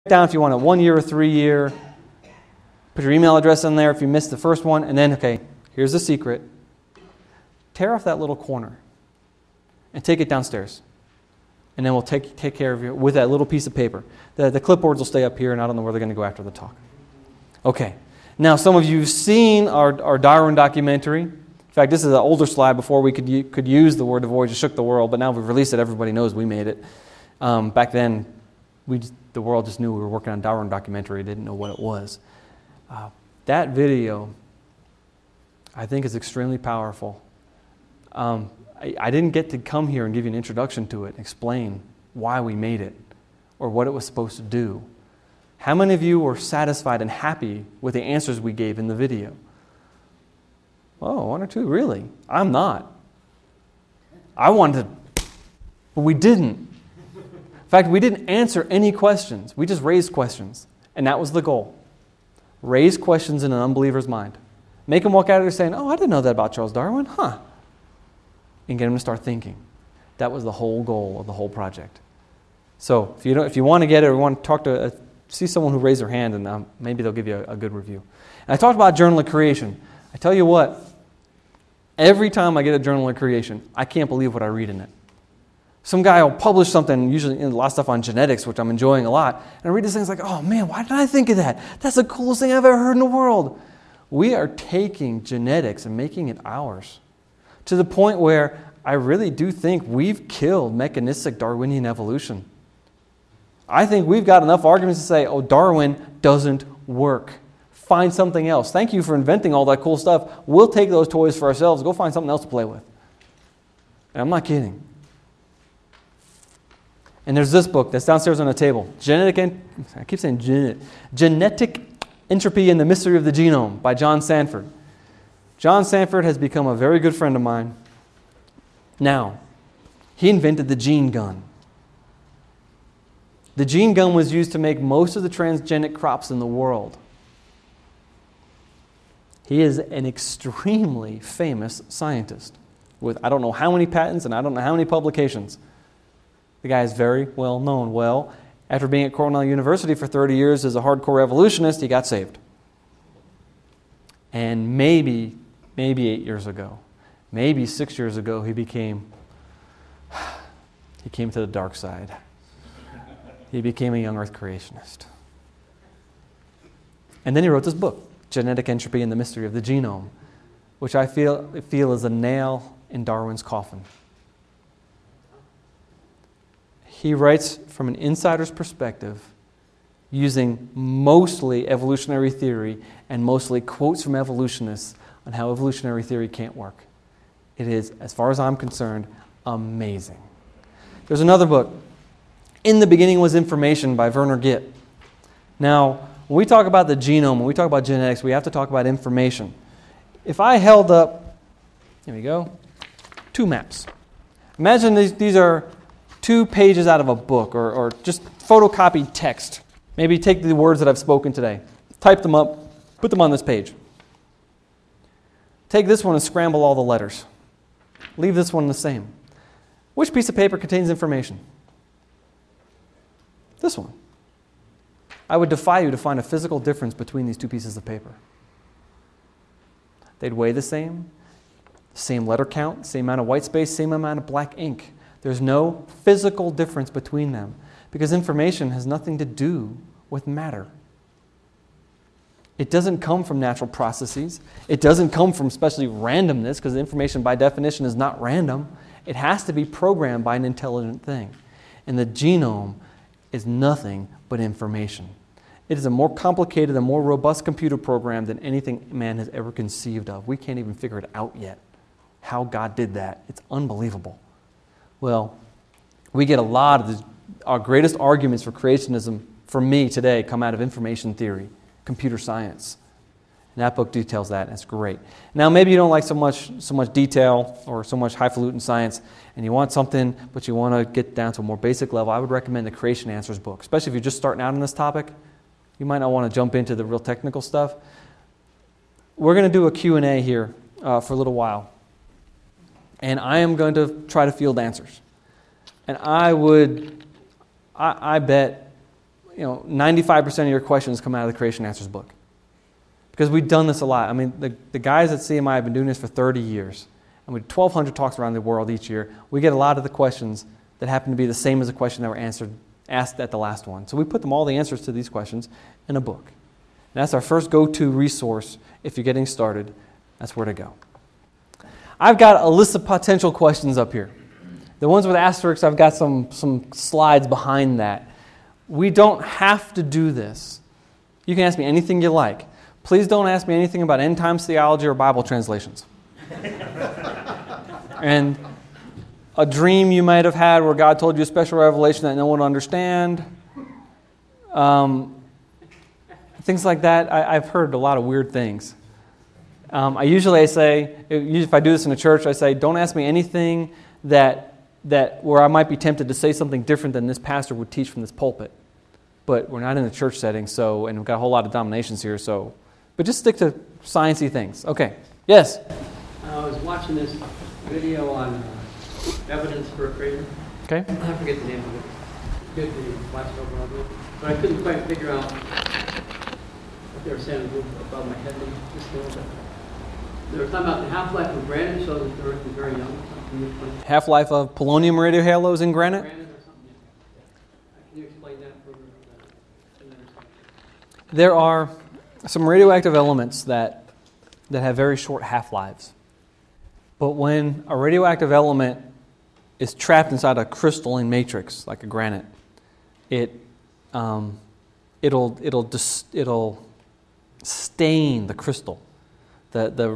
down if you want a 1 year or 3 year. Put your email address in there if you missed the first one. And then, okay, here's the secret. Tear off that little corner and take it downstairs. And then we'll take care of you with that little piece of paper. The clipboards will stay up here, and I don't know where they're going to go after the talk. Okay. Now, some of you have seen our Darwin documentary. In fact, this is an older slide before we could use the word "The Voyage That Shook the World," but now we've released it. Everybody knows we made it. Back then, the world just knew we were working on a Darwin documentary. Didn't know what it was. That video, I think, is extremely powerful. I didn't get to come here and give you an introduction to it, explain why we made it, or what it was supposed to do. How many of you were satisfied and happy with the answers we gave in the video? Oh, one or two, really? I'm not. I wanted to, but we didn't. In fact, we didn't answer any questions. We just raised questions, and that was the goal. Raise questions in an unbeliever's mind. Make them walk out of there saying, oh, I didn't know that about Charles Darwin, huh? And get them to start thinking. That was the whole goal of the whole project. So if you want to get it or want to talk to, see someone who raised their hand, and maybe they'll give you a good review. And I talked about Journal of Creation. I tell you what, every time I get a Journal of Creation, I can't believe what I read in it. Some guy will publish something, usually a lot of stuff on genetics, which I'm enjoying a lot, and I read this thing, it's like, oh man, why didn't I think of that? That's the coolest thing I've ever heard in the world. We are taking genetics and making it ours, to the point where I really do think we've killed mechanistic Darwinian evolution. I think we've got enough arguments to say, oh, Darwin doesn't work. Find something else. Thank you for inventing all that cool stuff. We'll take those toys for ourselves. Go find something else to play with. And I'm not kidding. And there's this book that's downstairs on the table. Genetic Entropy and the Mystery of the Genome by John Sanford. John Sanford has become a very good friend of mine. Now, he invented the gene gun. The gene gun was used to make most of the transgenic crops in the world. He is an extremely famous scientist with I don't know how many patents and I don't know how many publications. The guy is very well known. Well, after being at Cornell University for 30 years as a hardcore evolutionist, he got saved. And maybe 8 years ago, maybe 6 years ago, he came to the dark side. He became a young earth creationist. And then he wrote this book, Genetic Entropy and the Mystery of the Genome, which I feel is a nail in Darwin's coffin. He writes from an insider's perspective, using mostly evolutionary theory and mostly quotes from evolutionists on how evolutionary theory can't work. It is, as far as I'm concerned, amazing. There's another book, In the Beginning Was Information by Werner Gitt. Now, when we talk about the genome, when we talk about genetics, we have to talk about information. If I held up, here we go, 2 maps. Imagine these are 2 pages out of a book or just photocopied text. Maybe take the words that I've spoken today, type them up, put them on this page. Take this one and scramble all the letters. Leave this one the same. Which piece of paper contains information? This one. I would defy you to find a physical difference between these 2 pieces of paper. They'd weigh the same letter count, same amount of white space, same amount of black ink. There's no physical difference between them because information has nothing to do with matter. It doesn't come from natural processes. It doesn't come from especially randomness because information by definition is not random. It has to be programmed by an intelligent thing. And the genome is nothing but information. It is a more complicated and more robust computer program than anything man has ever conceived of. We can't even figure it out yet, how God did that. It's unbelievable. Well, we get a lot of our greatest arguments for creationism, for me today, come out of information theory, computer science. And that book details that, and it's great. Now, maybe you don't like so much detail or so much highfalutin science, and you want something, but you want to get down to a more basic level. I would recommend the Creation Answers book, especially if you're just starting out on this topic. You might not want to jump into the real technical stuff. We're going to do a Q&A here for a little while. And I am going to try to field answers. And I bet 95% of your questions come out of the Creation Answers book. Because we've done this a lot. I mean, the guys at CMI have been doing this for 30 years. And we do 1,200 talks around the world each year. We get a lot of the questions that happen to be the same as the question that were asked at the last one. So we put all the answers to these questions in a book. And that's our first go-to resource if you're getting started. That's where to go. I've got a list of potential questions up here. The ones with asterisks, I've got some slides behind that. We don't have to do this. You can ask me anything you like. Please don't ask me anything about end times theology or Bible translations. And a dream you might have had where God told you a special revelation that no one would understand. Things like that. I've heard a lot of weird things. I say, if I do this in a church, I say, don't ask me anything that where I might be tempted to say something different than this pastor would teach from this pulpit. But we're not in a church setting, and we've got a whole lot of denominations here, but just stick to sciencey things. Okay. Yes? I was watching this video on evidence for a creator. Okay. I forget the name of it. Good video, watched over of it. But I couldn't quite figure out what they were saying above my head just a little bit. They were talking about the half-life of granite, so that the Earth is very young. Half-life of polonium radio halos in granite? Granite or something, yeah. Can you explain that further? There are some radioactive elements that have very short half-lives. But when a radioactive element is trapped inside a crystalline matrix, like a granite, it'll stain the crystal. The